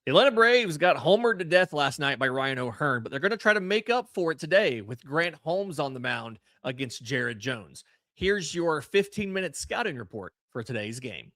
The Atlanta Braves got homered to death last night by Ryan O'Hearn, but they're going to try to make up for it today with Grant Holmes on the mound against Jared Jones. Here's your 15-minute scouting report for today's game.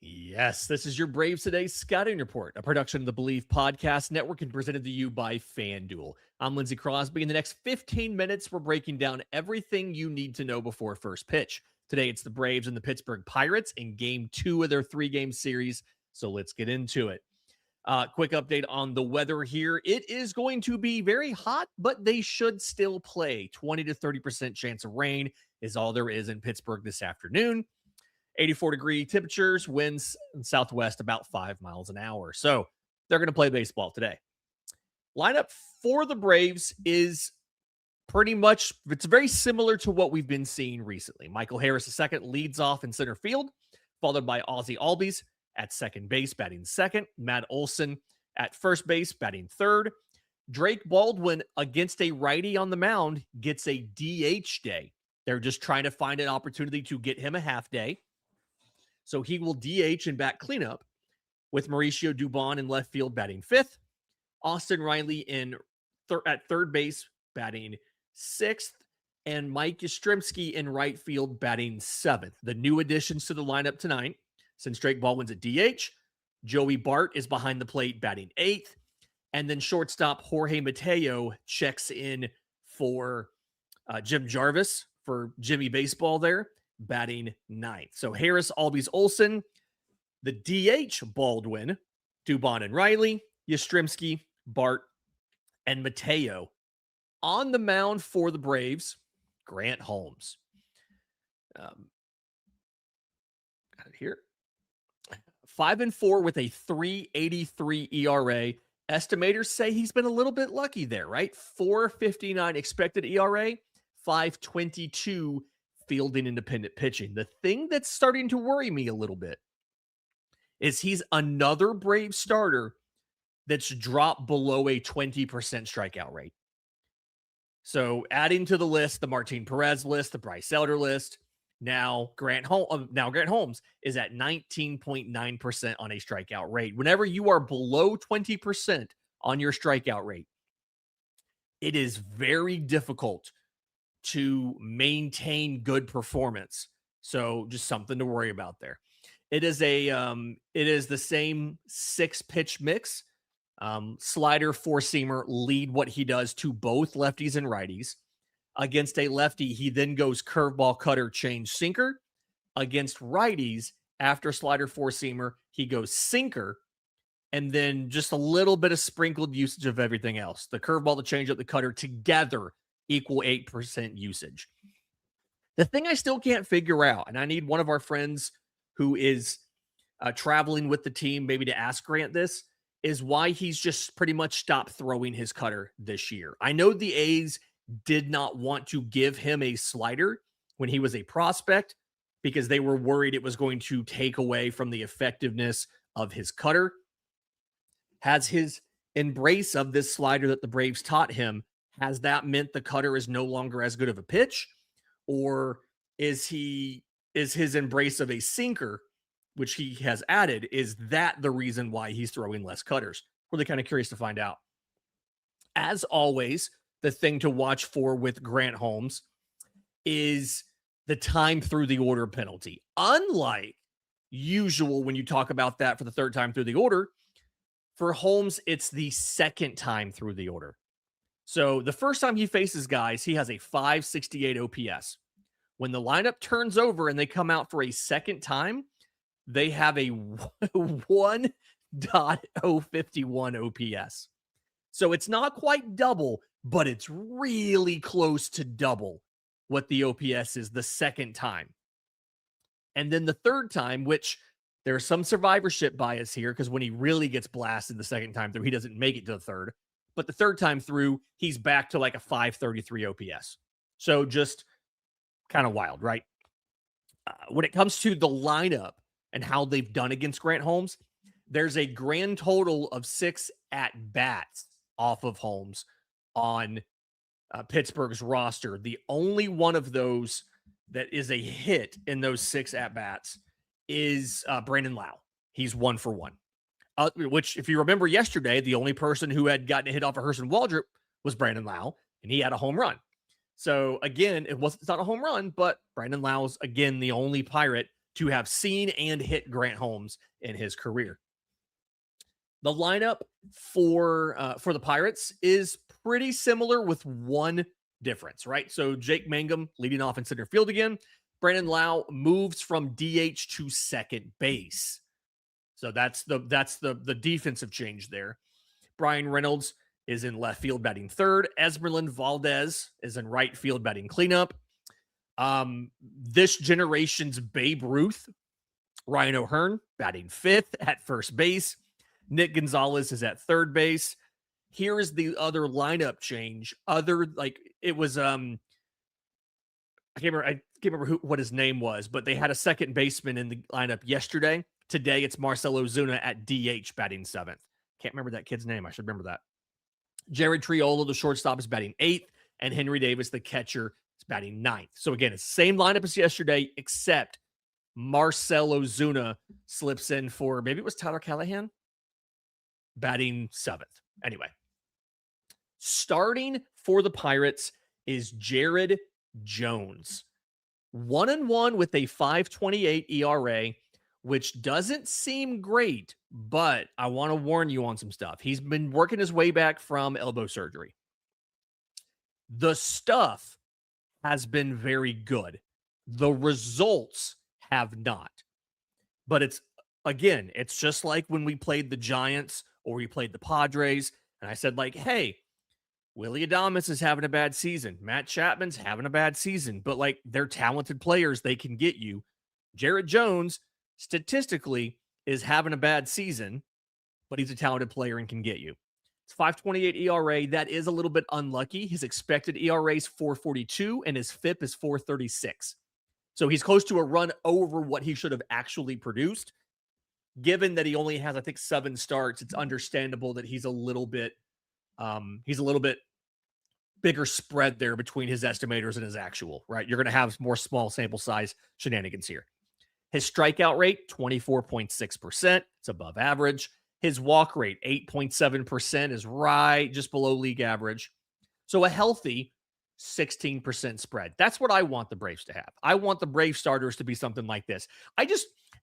Yes, this is your Braves Today Scouting Report, a production of the Believe Podcast Network and presented to you by FanDuel. I'm Lindsey Crosby. In the next 15 minutes, we're breaking down everything you need to know before first pitch. Today, it's the Braves and the Pittsburgh Pirates in Game 2 of their 3-game series, so let's get into it. Quick update on the weather here. It is going to be very hot, but they should still play. 20 to 30% chance of rain is all there is in Pittsburgh this afternoon. 84-degree temperatures, winds in southwest about 5 miles an hour. So they're going to play baseball today. Lineup for the Braves is pretty much, it's very similar to what we've been seeing recently. Michael Harris II leads off in center field, followed by Ozzie Albies at second base, batting second. Matt Olson at first base, batting third. Drake Baldwin against a righty on the mound gets a DH day. They're just trying to find an opportunity to get him a half day. So he will DH and bat cleanup with Mauricio Dubon in left field batting fifth, Austin Riley at third base batting sixth, and Mike Yastrzemski in right field batting seventh. The new additions to the lineup tonight, since Drake Baldwin's at DH, Joey Bart is behind the plate batting eighth, and then shortstop Jorge Mateo checks in for Jim Jarvis for Jimmy Baseball there, batting ninth. So Harris, Albies, Olson, the DH Baldwin, Dubon and Riley, Yastrzemski, Bart, and Mateo. On the mound for the Braves, Grant Holmes. Got it here. 5-4 with a 3.83 ERA. Estimators say he's been a little bit lucky there, right? 4.59 expected ERA, 5.22 fielding independent pitching. The thing that's starting to worry me a little bit is he's another Brave starter that's dropped below a 20% strikeout rate. So adding to the list, the Martin Perez list, the Bryce Elder list, now Grant Holmes is at 19.9% on a strikeout rate. Whenever you are below 20% on your strikeout rate, it is very difficult to maintain good performance. So just something to worry about there. It is the same 6-pitch mix. Slider, four-seamer lead what he does to both lefties and righties. Against a lefty, he then goes curveball, cutter, change, sinker. Against righties, after slider, four-seamer, he goes sinker, and then just a little bit of sprinkled usage of everything else. The curveball, the changeup, the cutter together equal 8% usage. The thing I still can't figure out, and I need one of our friends who is traveling with the team maybe to ask Grant this, is why he's just pretty much stopped throwing his cutter this year. I know the A's did not want to give him a slider when he was a prospect because they were worried it was going to take away from the effectiveness of his cutter. Has his embrace of this slider that the Braves taught him, has that meant the cutter is no longer as good of a pitch? Or is his embrace of a sinker, which he has added, is that the reason why he's throwing less cutters? Really kind of curious to find out. As always, the thing to watch for with Grant Holmes is the time through the order penalty. Unlike usual when you talk about that for the third time through the order, for Holmes, it's the second time through the order. So the first time he faces guys, he has a 568 OPS. When the lineup turns over and they come out for a second time, they have a 1.051 OPS. So it's not quite double, but it's really close to double what the OPS is the second time. And then the third time, which there's some survivorship bias here because when he really gets blasted the second time through, he doesn't make it to the third. But the third time through, he's back to like a 533 OPS. So just kind of wild, right? When it comes to the lineup and how they've done against Grant Holmes, There's a grand total of 6 at-bats off of Holmes on Pittsburgh's roster. The only one of those that is a hit in those 6 at-bats is Brandon Lau. He's 1 for 1. Which, if you remember yesterday, the only person who had gotten a hit off of Herson Waldrop was Brandon Lau, and he had a home run. So, again, it's not a home run, but Brandon Lau's, again, the only Pirate to have seen and hit Grant Holmes in his career. The lineup for the Pirates is pretty similar with one difference, right? So Jake Mangum leading off in center field again. Brandon Lau moves from DH to second base. So that's the defensive change there. Brian Reynolds is in left field batting third. Esmeralda Valdez is in right field batting cleanup. This generation's Babe Ruth, Ryan O'Hearn, batting fifth at first base. Nick Gonzalez is at third base. Here is the other lineup change. It was I can't remember what his name was, but they had a second baseman in the lineup yesterday. Today it's Marcell Ozuna at DH batting seventh. Can't remember that kid's name. I should remember that. Jared Triolo, the shortstop, is batting eighth, and Henry Davis, the catcher, is batting ninth. So again, it's the same lineup as yesterday, except Marcell Ozuna slips in for, maybe it was Tyler Callahan, batting seventh. Anyway, starting for the Pirates is Jared Jones. 1-1 with a 5.28 ERA, which doesn't seem great, but I want to warn you on some stuff. He's been working his way back from elbow surgery. The stuff has been very good. The results have not. But it's just like when we played the Giants or we played the Padres, and I said, like, hey, Willy Adames is having a bad season. Matt Chapman's having a bad season, but like, they're talented players. They can get you. Jared Jones, statistically, is having a bad season, but he's a talented player and can get you. It's 5.28 ERA. That is a little bit unlucky. His expected ERA is 4.42 and his FIP is 4.36. So he's close to a run over what he should have actually produced. Given that he only has, I think, 7 starts, it's understandable that he's a little bit bigger spread there between his estimators and his actual, right? You're going to have more small sample size shenanigans here. His strikeout rate, 24.6%. It's above average. His walk rate, 8.7%, is right just below league average. So a healthy 16% spread. That's what I want the Braves to have. I want the Braves starters to be something like this.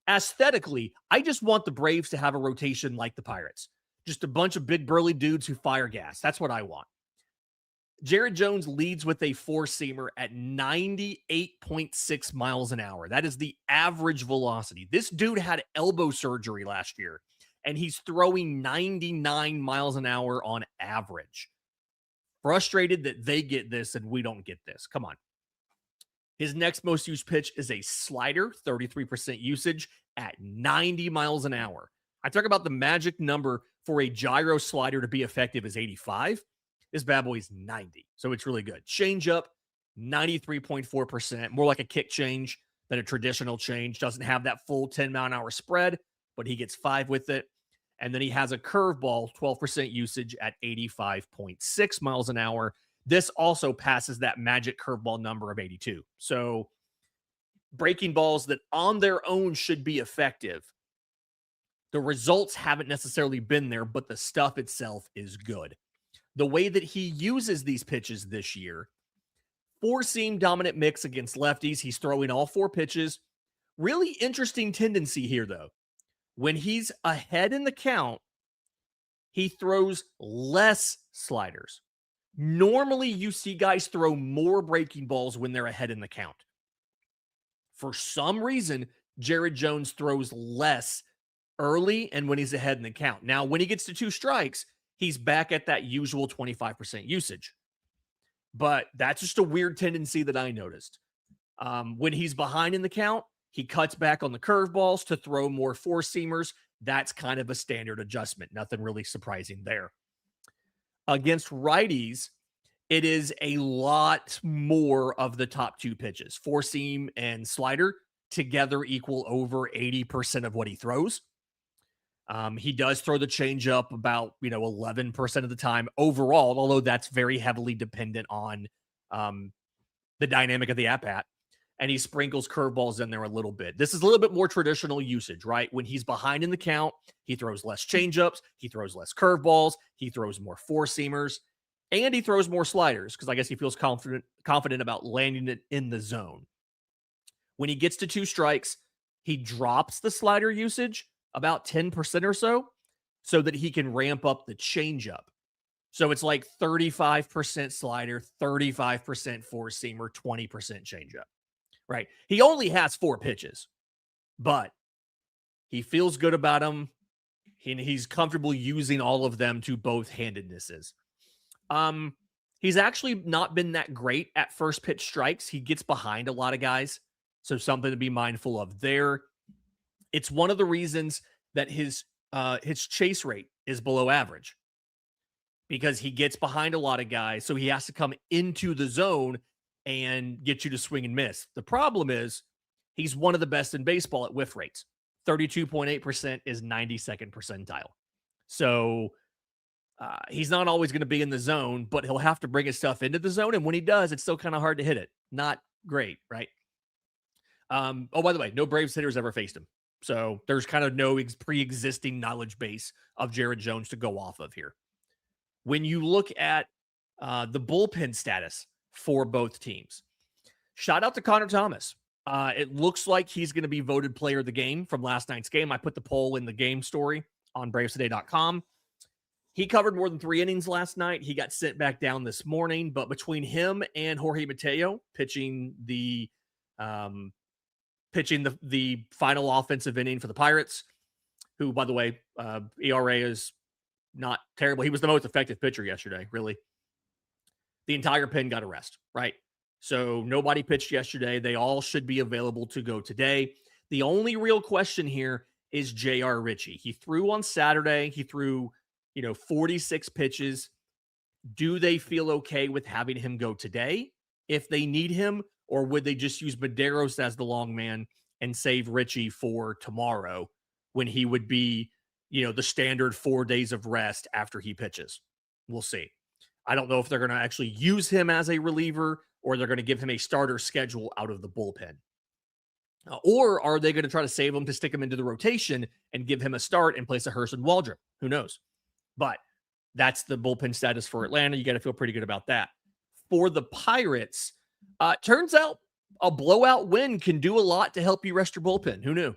Aesthetically, I just want the Braves to have a rotation like the Pirates. Just a bunch of big burly dudes who fire gas. That's what I want. Jared Jones leads with a four-seamer at 98.6 miles an hour. That is the average velocity. This dude had elbow surgery last year, and he's throwing 99 miles an hour on average. Frustrated that they get this and we don't get this. Come on. His next most used pitch is a slider, 33% usage at 90 miles an hour. I talk about the magic number for a gyro slider to be effective is 85. This bad boy is 90, so it's really good. Change up, 93.4%, more like a kick change than a traditional change. Doesn't have that full 10-mile-an-hour spread, but he gets 5 with it. And then he has a curveball, 12% usage at 85.6 miles an hour. This also passes that magic curveball number of 82. So breaking balls that on their own should be effective. The results haven't necessarily been there, but the stuff itself is good. The way that he uses these pitches this year, four-seam dominant mix against lefties. He's throwing all 4 pitches. Really interesting tendency here, though. When he's ahead in the count, he throws less sliders. Normally, you see guys throw more breaking balls when they're ahead in the count. For some reason, Jared Jones throws less early and when he's ahead in the count. Now, when he gets to 2 strikes, he's back at that usual 25% usage. But that's just a weird tendency that I noticed. When he's behind in the count, he cuts back on the curveballs to throw more four-seamers. That's kind of a standard adjustment. Nothing really surprising there. Against righties, it is a lot more of the top 2 pitches. Four-seam and slider together equal over 80% of what he throws. He does throw the changeup about 11% of the time overall, although that's very heavily dependent on the dynamic of the at bat. And he sprinkles curveballs in there a little bit. This is a little bit more traditional usage, right? When he's behind in the count, he throws less changeups, he throws less curveballs, he throws more four seamers, and he throws more sliders because I guess he feels confident about landing it in the zone. When he gets to 2 strikes, he drops the slider usage about 10% or so that he can ramp up the changeup. So it's like 35% slider, 35% four seamer, 20% changeup. Right. He only has 4 pitches, but he feels good about them. He's comfortable using all of them to both handednesses. He's actually not been that great at first pitch strikes. He gets behind a lot of guys. So something to be mindful of there. It's one of the reasons that his chase rate is below average because he gets behind a lot of guys. So he has to come into the zone and get you to swing and miss. The problem is he's one of the best in baseball at whiff rates. 32.8% is 92nd percentile. So he's not always going to be in the zone, but he'll have to bring his stuff into the zone. And when he does, it's still kind of hard to hit it. Not great, right? Oh, by the way, no Braves hitters ever faced him. So there's kind of no pre-existing knowledge base of Jared Jones to go off of here. When you look at the bullpen status for both teams, shout out to Connor Thomas. It looks like he's going to be voted player of the game from last night's game. I put the poll in the game story on bravestoday.com. He covered more than 3 innings last night. He got sent back down this morning, but between him and Jorge Mateo pitching the final offensive inning for the Pirates, who, by the way, ERA is not terrible. He was the most effective pitcher yesterday, really. The entire pen got a rest, right? So nobody pitched yesterday. They all should be available to go today. The only real question here is J.R. Ritchie. He threw on Saturday. He threw, 46 pitches. Do they feel okay with having him go today if they need him? Or would they just use Medeiros as the long man and save Ritchie for tomorrow when he would be, the standard 4 days of rest after he pitches? We'll see. I don't know if they're going to actually use him as a reliever or they're going to give him a starter schedule out of the bullpen. Or are they going to try to save him to stick him into the rotation and give him a start in place of Hurston Waldrop? Who knows? But that's the bullpen status for Atlanta. You got to feel pretty good about that. For the Pirates, turns out a blowout win can do a lot to help you rest your bullpen. Who knew?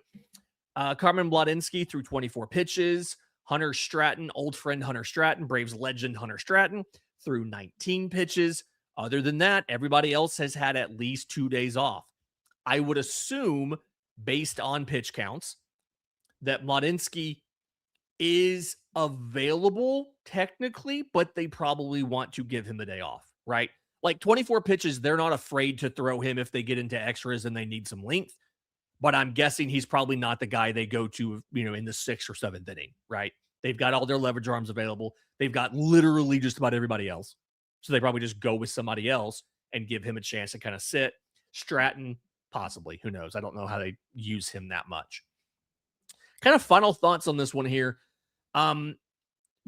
Carmen Bladinsky threw 24 pitches. Hunter Stratton, old friend Hunter Stratton, Braves legend Hunter Stratton, threw 19 pitches. Other than that, everybody else has had at least 2 days off. I would assume, based on pitch counts, that Bladinsky is available technically, but they probably want to give him a day off, right? Like 24 pitches, they're not afraid to throw him if they get into extras and they need some length. But I'm guessing he's probably not the guy they go to, in the 6th or 7th inning, right? They've got all their leverage arms available. They've got literally just about everybody else. So they probably just go with somebody else and give him a chance to kind of sit. Stratton, possibly. Who knows? I don't know how they use him that much. Kind of final thoughts on this one here.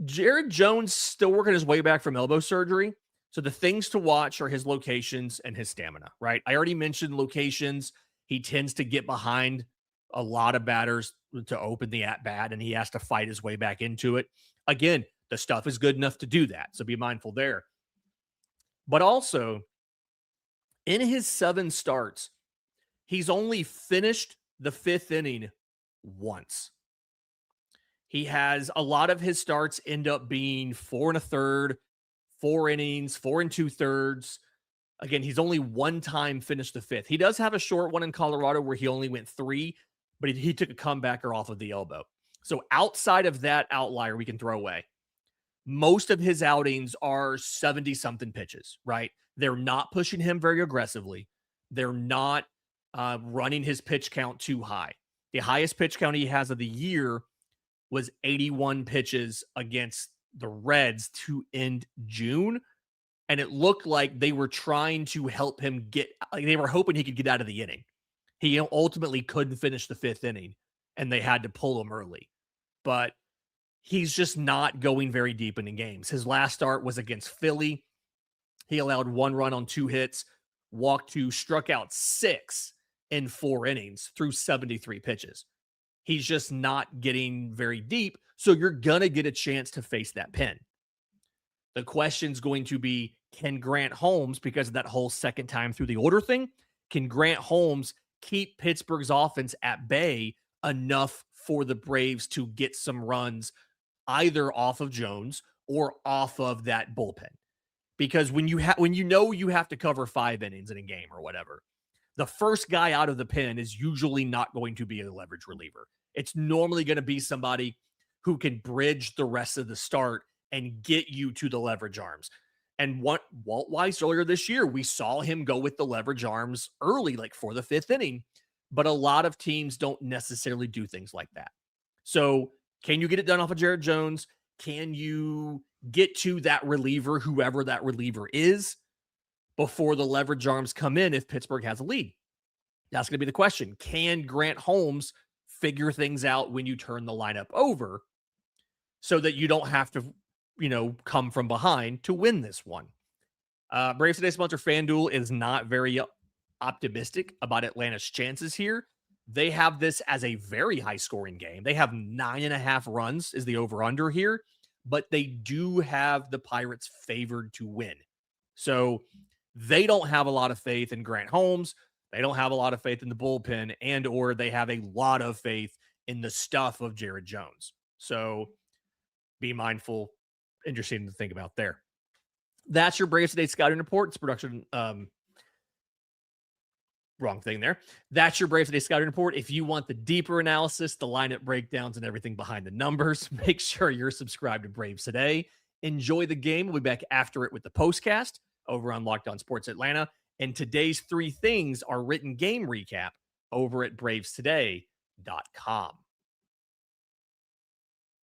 Jared Jones still working his way back from elbow surgery. So the things to watch are his locations and his stamina, right? I already mentioned locations. He tends to get behind a lot of batters to open the at-bat, and he has to fight his way back into it. Again, the stuff is good enough to do that, so be mindful there. But also, in his 7 starts, he's only finished the 5th inning once. He has a lot of his starts end up being 4 1/3, 4 innings, 4 2/3. Again, he's only one time finished the 5th. He does have a short one in Colorado where he only went 3, but he took a comebacker off of the elbow. So outside of that outlier, we can throw away. Most of his outings are 70-something pitches, right? They're not pushing him very aggressively. They're not running his pitch count too high. The highest pitch count he has of the year was 81 pitches against the Reds to end June. And it looked like they were trying to help him they were hoping he could get out of the inning. He ultimately couldn't finish the 5th inning, and they had to pull him early. but he's just not going very deep into games. His last start was against Philly. He allowed 1 run on 2 hits, walked 2, struck out 6 in 4 innings through 73 pitches. He's just not getting very deep, so you're going to get a chance to face that pin. The question's going to be, can Grant Holmes, because of that whole second time through the order thing, can Grant Holmes keep Pittsburgh's offense at bay enough for the Braves to get some runs either off of Jones or off of that bullpen? Because when you have to cover 5 innings in a game or whatever, the first guy out of the pen is usually not going to be a leverage reliever. It's normally going to be somebody who can bridge the rest of the start and get you to the leverage arms. And Walt Weiss earlier this year, we saw him go with the leverage arms early, like for the 5th inning, but a lot of teams don't necessarily do things like that. So can you get it done off of Jared Jones? Can you get to that reliever, whoever that reliever is, before the leverage arms come in if Pittsburgh has a lead? That's going to be the question. Can Grant Holmes figure things out when you turn the lineup over so that you don't have to, come from behind to win this one? Braves Today sponsor FanDuel is not very optimistic about Atlanta's chances here. They have this as a very high-scoring game. They have 9.5 runs is the over-under here, but they do have the Pirates favored to win. So they don't have a lot of faith in Grant Holmes. They don't have a lot of faith in the bullpen, and or they have a lot of faith in the stuff of Jared Jones. So be mindful. Interesting to think about there. That's your Braves Today scouting report. It's production. Wrong thing there. That's your Braves Today scouting report. If you want the deeper analysis, the lineup breakdowns, and everything behind the numbers, make sure you're subscribed to Braves Today. Enjoy the game. We'll be back after it with the postcast over on Locked On Sports Atlanta. And today's 3 things are written game recap over at bravestoday.com.